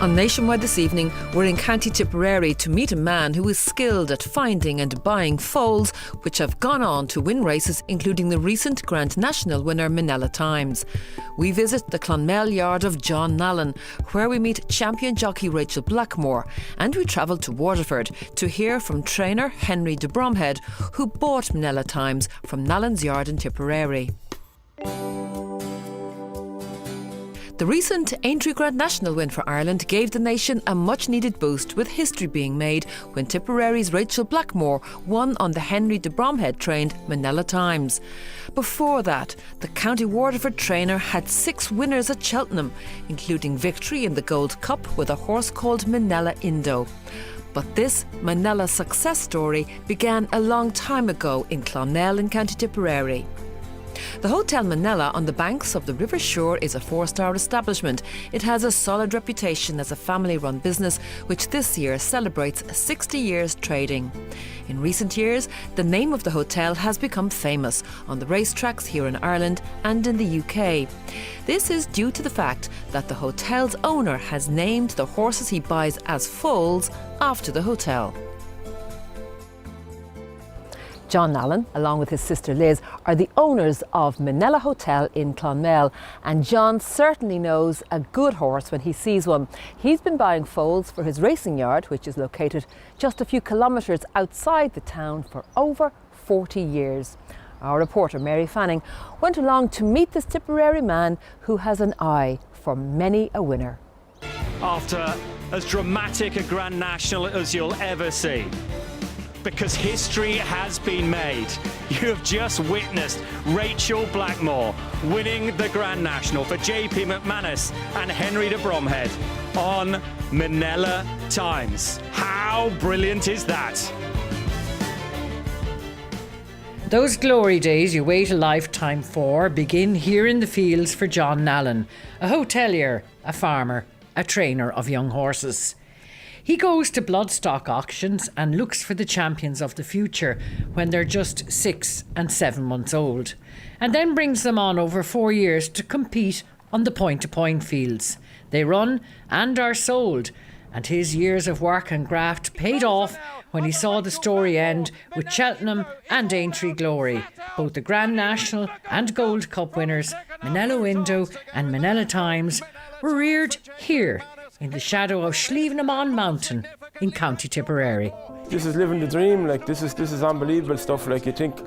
On Nationwide this evening, we're in County Tipperary to meet a man who is skilled at finding and buying foals which have gone on to win races, including the recent Grand National winner Minella Times. We visit the Clonmel yard of John Nallen, where we meet champion jockey Rachel Blackmore, and we travel to Waterford to hear from trainer Henry de Bromhead, who bought Minella Times from Nallen's yard in Tipperary. The recent Aintree Grand National win for Ireland gave the nation a much-needed boost, with history being made when Tipperary's Rachel Blackmore won on the Henry de Bromhead-trained Minella Times. Before that, the County Waterford trainer had 6 winners at Cheltenham, including victory in the Gold Cup with a horse called Minella Indo. But this Minella success story began a long time ago in Clonmel in County Tipperary. The Hotel Minella on the banks of the River Shore is a 4-star establishment. It has a solid reputation as a family-run business, which this year celebrates 60 years trading. In recent years, the name of the hotel has become famous on the racetracks here in Ireland and in the UK. This is due to the fact that the hotel's owner has named the horses he buys as foals after the hotel. John Nallen, along with his sister Liz, are the owners of Minella Hotel in Clonmel, and John certainly knows a good horse when he sees one. He's been buying foals for his racing yard, which is located just a few kilometres outside the town, for over 40 years. Our reporter Mary Fanning went along to meet this Tipperary man who has an eye for many a winner. After as dramatic a Grand National as you'll ever see, because history has been made. You have just witnessed Rachel Blackmore winning the Grand National for JP McManus and Henry de Bromhead on Minella Times. How brilliant is that? Those glory days you wait a lifetime for begin here in the fields for John Nallen, a hotelier, a farmer, a trainer of young horses. He goes to bloodstock auctions and looks for the champions of the future when they're just 6 and 7 months old, and then brings them on over 4 years to compete on the point-to-point fields. They run and are sold, and his years of work and graft paid off when he saw the story end with Cheltenham and Aintree glory. Both the Grand National and Gold Cup winners, Minella Indo and Minella Times, were reared here in the shadow of Slievenamon Mountain in County Tipperary. This is living the dream. Like this is unbelievable stuff. Like you think,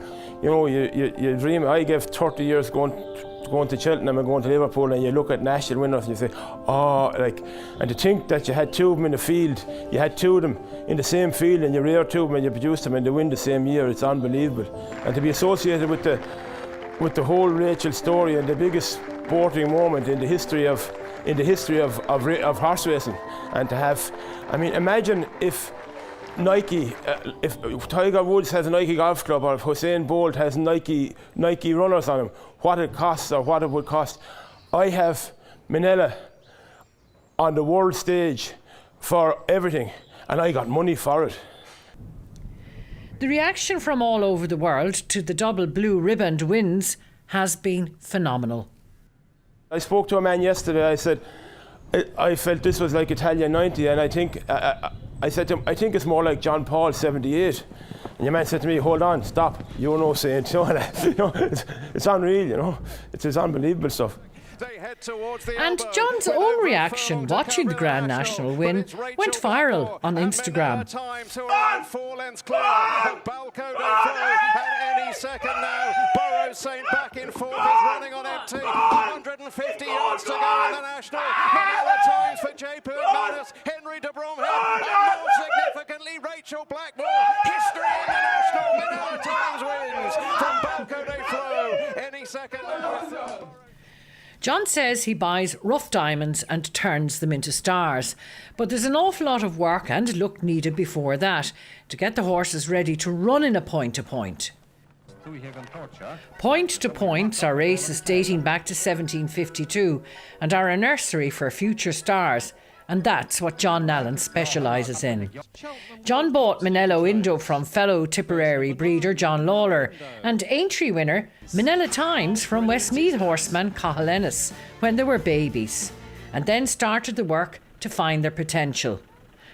you know, you dream. I gave 30 years going to Cheltenham and going to Liverpool, and you look at national winners and you say, oh, like, and to think that you had 2 of them in the field, you had 2 of them in the same field, and you rear 2 of them and you produce them and they win the same year. It's unbelievable. And to be associated with the whole Rachel story and the biggest sporting moment in the history of horse racing, and to have, I mean, imagine if Nike, if Tiger Woods has a Nike golf club, or if Usain Bolt has Nike runners on him, what it costs or what it would cost. I have Minella on the world stage for everything, and I got money for it. The reaction from all over the world to the double blue ribboned wins has been phenomenal. I spoke to a man yesterday. I said, I felt this was like Italian 90, and I think, I said to him, I think it's more like John Paul 78. And your man said to me, hold on, stop, you know, saying, you know, it's unreal, you know, it's unbelievable stuff. And John's own reaction watching the Grand National win went viral on Instagram. Any second now, Burrow St. back in fourth, is running on empty. 150 yards to go in the National. Minella Times for JP McManus, Henry de Bromhead, and more significantly, Rachel Blackmore. History in the National. Minella Times wins from Balco de Flo. Any second now. John says he buys rough diamonds and turns them into stars. But there's an awful lot of work and luck needed before that to get the horses ready to run in a point-to-point. Point-to-points are races dating back to 1752 and are a nursery for future stars. And that's what John Nallen specialises in. John bought Minella Indo from fellow Tipperary breeder John Lawler and Aintree winner Minella Times from Westmeath horseman Cathal Ennis when they were babies, and then started the work to to find their potential.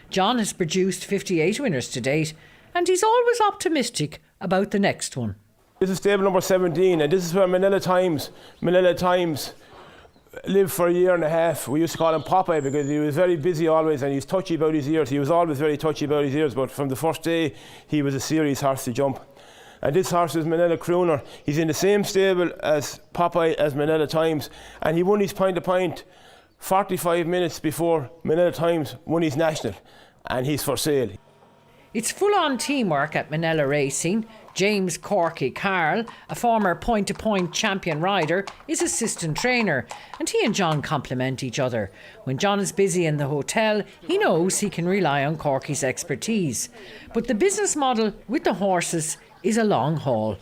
John has produced 58 winners to date, and he's always optimistic about the next one. This is stable number 17, and this is where Minella Times lived for a year and a half. We used to call him Popeye because he was very busy always, and he was touchy about his ears. He was always very touchy about his ears, but from the first day, he was a serious horse to jump. And this horse is Minella Crooner. He's in the same stable as Popeye, as Minella Times, and he won his point to point 45 minutes before Minella Times won his national, and he's for sale. It's full-on teamwork at Minella Racing. James Corky Carl, a former point-to-point champion rider, is assistant trainer, and he and John complement each other. When John is busy in the hotel, he knows he can rely on Corky's expertise. But the business model with the horses is a long haul.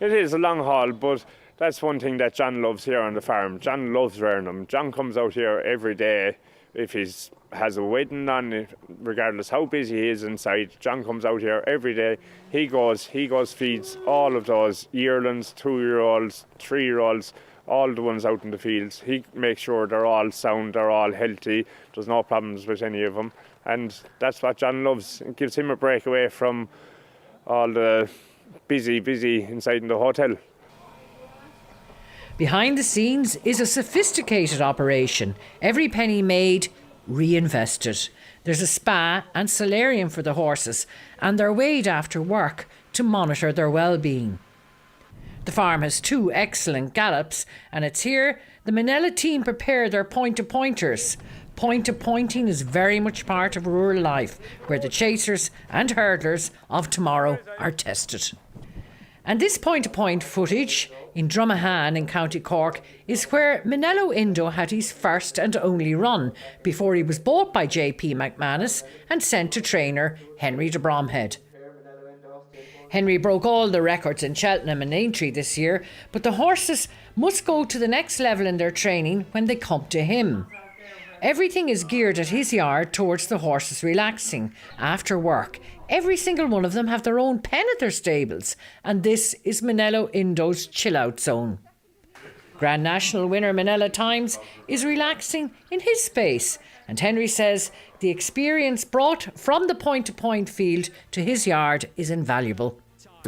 It is a long haul, but that's one thing that John loves here on the farm. John loves rearing them. John comes out here every day. If he has a wedding on, regardless how busy he is inside, John comes out here every day. He goes, feeds all of those yearlings, 2-year-olds, 3-year-olds, all the ones out in the fields. He makes sure they're all sound, they're all healthy. There's no problems with any of them. And that's what John loves. It gives him a break away from all the busy inside in the hotel. Behind the scenes is a sophisticated operation. Every penny made, reinvested. There's a spa and solarium for the horses, and they're weighed after work to monitor their well-being. The farm has 2 excellent gallops, and it's here the Minella team prepare their point-to-pointers. Point-to-pointing is very much part of rural life, where the chasers and hurdlers of tomorrow are tested. And this point-to-point footage in Drummahan in County Cork is where Minella Indo had his first and only run before he was bought by J.P. McManus and sent to trainer Henry de Bromhead. Henry broke all the records in Cheltenham and Aintree this year, but the horses must go to the next level in their training when they come to him. Everything is geared at his yard towards the horses relaxing after work. Every single one of them have their own pen at their stables, and this is Minella Indo's chill-out zone. Grand National winner Minella Times is relaxing in his space, and Henry says the experience brought from the point-to-point field to his yard is invaluable.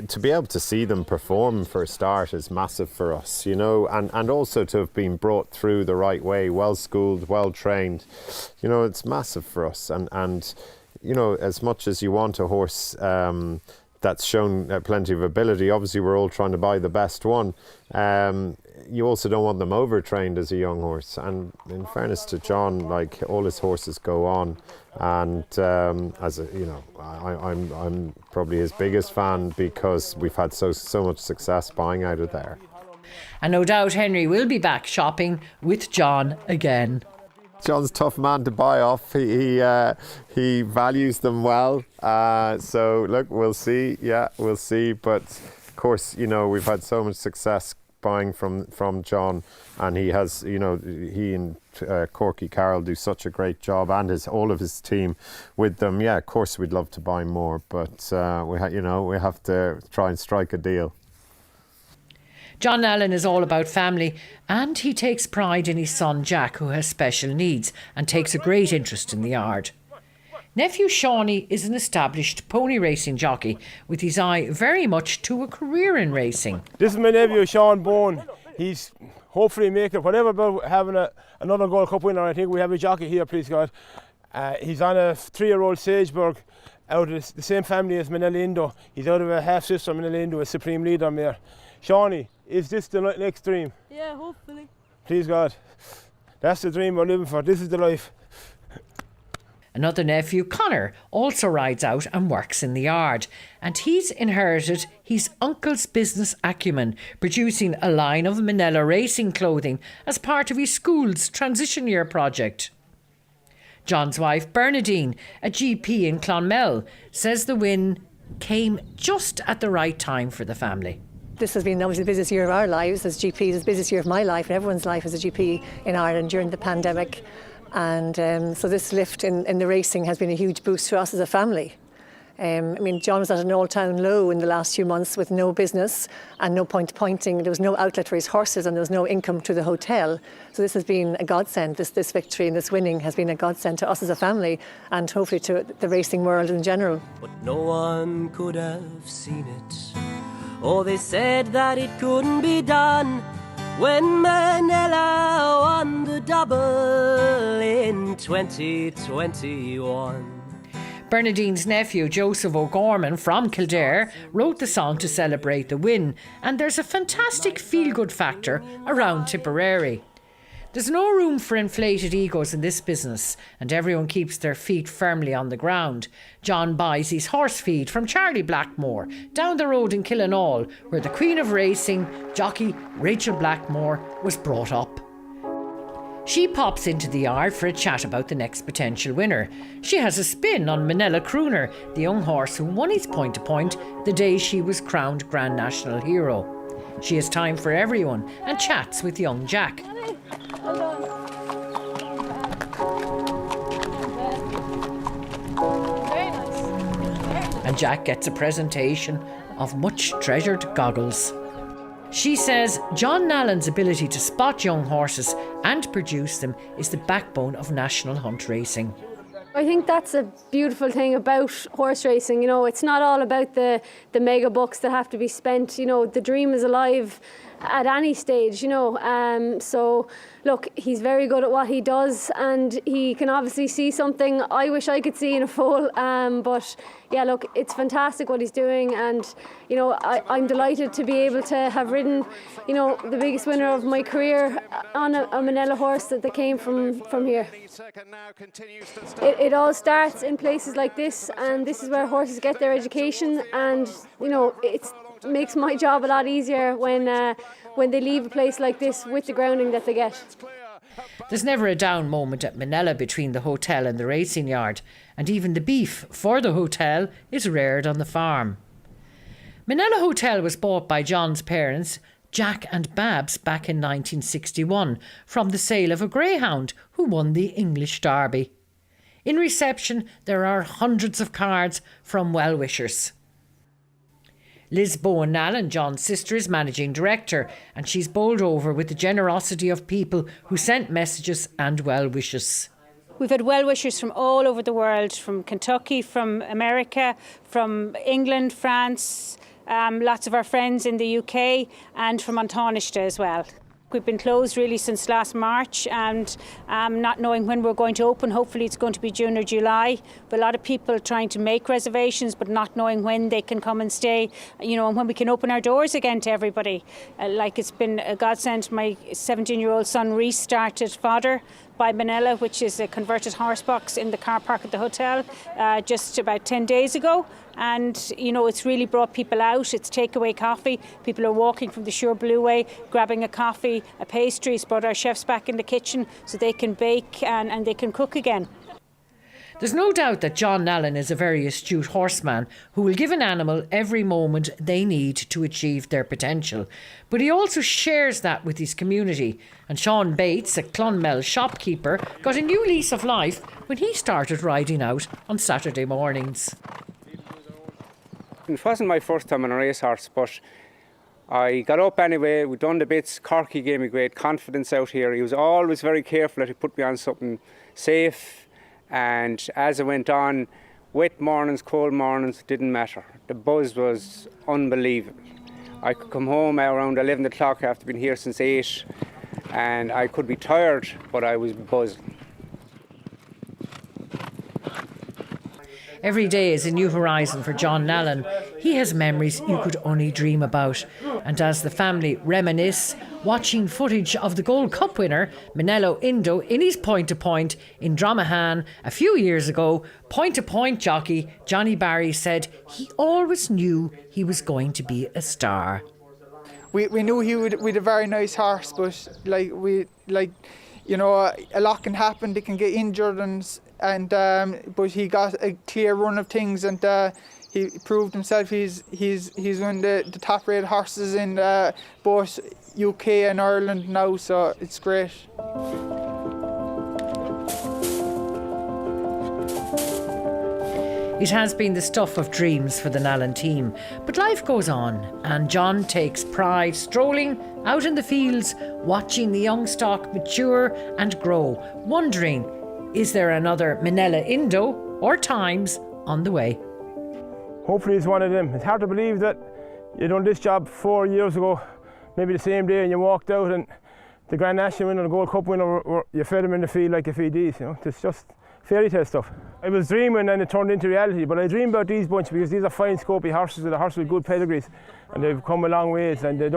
To be able to see them perform for a start is massive for us, you know, and also to have been brought through the right way, well schooled, well trained, you know, it's massive for us. And you know, as much as you want a horse that's shown plenty of ability, obviously we're all trying to buy the best one. You also don't want them overtrained as a young horse. And in fairness to John, like, all his horses go on. And as a, you know, I'm probably his biggest fan because we've had so much success buying out of there. And no doubt Henry will be back shopping with John again. John's a tough man to buy off. He values them well. So look, we'll see. Yeah, we'll see. But of course, you know, we've had so much success buying from John, and he has, you know, he and Corky Carroll do such a great job, and all of his team with them. Yeah, of course we'd love to buy more, but we have to try and strike a deal. John Nallen is all about family, and he takes pride in his son Jack, who has special needs and takes a great interest in the yard. Nephew Shawnee is an established pony racing jockey with his eye very much to a career in racing. This is my nephew Sean Bone. He's hopefully making whatever about having another Gold Cup winner. I think we have a jockey here, please God. He's on a 3-year-old Sageburg out of the same family as Minella Indo. He's out of a half-sister, Minella Indo, a Supreme Leader mare. Shawnee, is this the next dream? Yeah, hopefully. Please God. That's the dream we're living for. This is the life. Another nephew, Connor, also rides out and works in the yard, and he's inherited his uncle's business acumen, producing a line of Minella racing clothing as part of his school's transition year project. John's wife, Bernadine, a GP in Clonmel, says the win came just at the right time for the family. This has been obviously the busiest year of our lives as GPs, it's the busiest year of my life and everyone's life as a GP in Ireland during the pandemic. And so this lift in the racing has been a huge boost for us as a family. I mean, John was at an all-time low in the last few months with no business and no point pointing. There was no outlet for his horses and there was no income to the hotel. So this has been a godsend. This victory and this winning has been a godsend to us as a family and hopefully to the racing world in general. But no one could have seen it. Oh, they said that it couldn't be done when Minella won the double in 2021. Bernadine's nephew, Joseph O'Gorman from Kildare, wrote the song to celebrate the win, and there's a fantastic feel-good factor around Tipperary. There's no room for inflated egos in this business, and everyone keeps their feet firmly on the ground. John buys his horse feed from Charlie Blackmore, down the road in Killinall, where the Queen of Racing, jockey Rachel Blackmore, was brought up. She pops into the yard for a chat about the next potential winner. She has a spin on Minella Crooner, the young horse who won his point-to-point the day she was crowned Grand National Hero. She has time for everyone and chats with young Jack. And Jack gets a presentation of much treasured goggles. She says John Nallen's ability to spot young horses and produce them is the backbone of national hunt racing. I think that's a beautiful thing about horse racing. You know, it's not all about the mega bucks that have to be spent. You know, the dream is alive at any stage, you know. So, look, he's very good at what he does and he can obviously see something I wish I could see in a foal. But, yeah, look, it's fantastic what he's doing and, you know, I'm delighted to be able to have ridden, you know, the biggest winner of my career on a Minella horse that came from here. It all starts in places like this, and this is where horses get their education, and, you know, it makes my job a lot easier when they leave a place like this with the grounding that they get. There's never a down moment at Minella between the hotel and the racing yard, and even the beef for the hotel is reared on the farm. Minella Hotel was bought by John's parents, Jack and Babs, back in 1961 from the sale of a greyhound who won the English Derby. In reception, there are hundreds of cards from well-wishers. Liz Bowen Nallen, John's sister, is managing director, and she's bowled over with the generosity of people who sent messages and well wishes. We've had well-wishers from all over the world, from Kentucky, from America, from England, France, lots of our friends in the UK, and from Antonishta as well. We've been closed really since last March and not knowing when we're going to open. Hopefully it's going to be June or July. But a lot of people trying to make reservations but not knowing when they can come and stay, you know, and when we can open our doors again to everybody. Like it's been a godsend. My 17-year-old son Reese started fodder by Minella, which is a converted horse box in the car park at the hotel just about 10 days ago. And, you know, it's really brought people out. It's takeaway coffee. People are walking from the Sure Blue Way, grabbing a coffee, a pastry. It's brought our chefs back in the kitchen so they can bake and they can cook again. There's no doubt that John Nallen is a very astute horseman who will give an animal every moment they need to achieve their potential. But he also shares that with his community. And Sean Bates, a Clonmel shopkeeper, got a new lease of life when he started riding out on Saturday mornings. It wasn't my first time on a racehorse, but I got up anyway. We'd done the bits. Corky gave me great confidence out here. He was always very careful that he put me on something safe. And as it went on, wet mornings, cold mornings, didn't matter. The buzz was unbelievable. I could come home around 11 o'clock after being here since 8, and I could be tired, but I was buzzing. Every day is a new horizon for John Nallen. He has memories you could only dream about. And as the family reminisce, watching footage of the Gold Cup winner, Minella Indo, in his point-to-point in Dromahan a few years ago, point-to-point jockey Johnny Barry said he always knew he was going to be a star. We knew he would a very nice horse, but you know, a lot can happen. They can get injured but he got a clear run of things and he proved himself. He's one of the top rated horses in both UK and Ireland now, so it's great. It has been the stuff of dreams for the Nallen team, but life goes on and John takes pride strolling out in the fields, watching the young stock mature and grow, wondering, is there another Minella Indo or Times on the way? Hopefully it's one of them. It's hard to believe that you done this job 4 years ago, maybe the same day, and you walked out and the Grand National winner and the Gold Cup winner, you fed them in the field like you feed these, you know. It's just fairy tale stuff. I was dreaming and it turned into reality, but I dream about these bunch because these are fine scopy horses and the horses with good pedigrees, and they've come a long ways, and they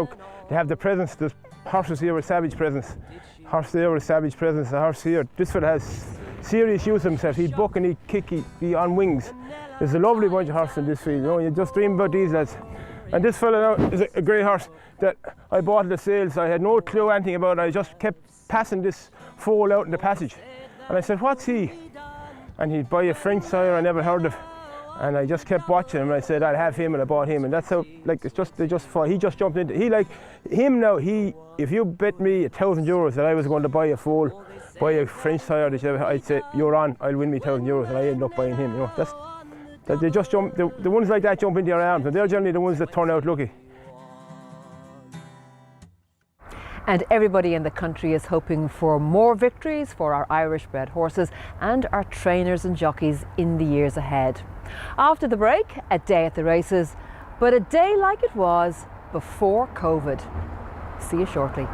have the presence. There's horses here with savage presence, horse there with savage presence, the horse here. This fella has serious use of himself. He'd buck and he'd kick, he'd be on wings. There's a lovely bunch of horses in this field, you know. You just dream about these lads. And this fella now is a great horse that I bought at the sales. I had no clue anything about it. I just kept passing this foal out in the passage. And I said, what's he? And he'd buy a French sire I never heard of. And I just kept watching him and I said, I'll have him, and I bought him. And that's how, like, it's just, they just fought. He just jumped into, he like, him now, if you bet me €1,000 that I was going to buy a foal, buy a French sire, I'd say, you're on, I'll win me €1,000, and I ended up buying him, you know. That they just jump, the ones like that jump into your arms, and they're generally the ones that turn out lucky. And everybody in the country is hoping for more victories for our Irish bred horses and our trainers and jockeys in the years ahead. After the break, a day at the races, but a day like it was before COVID. See you shortly.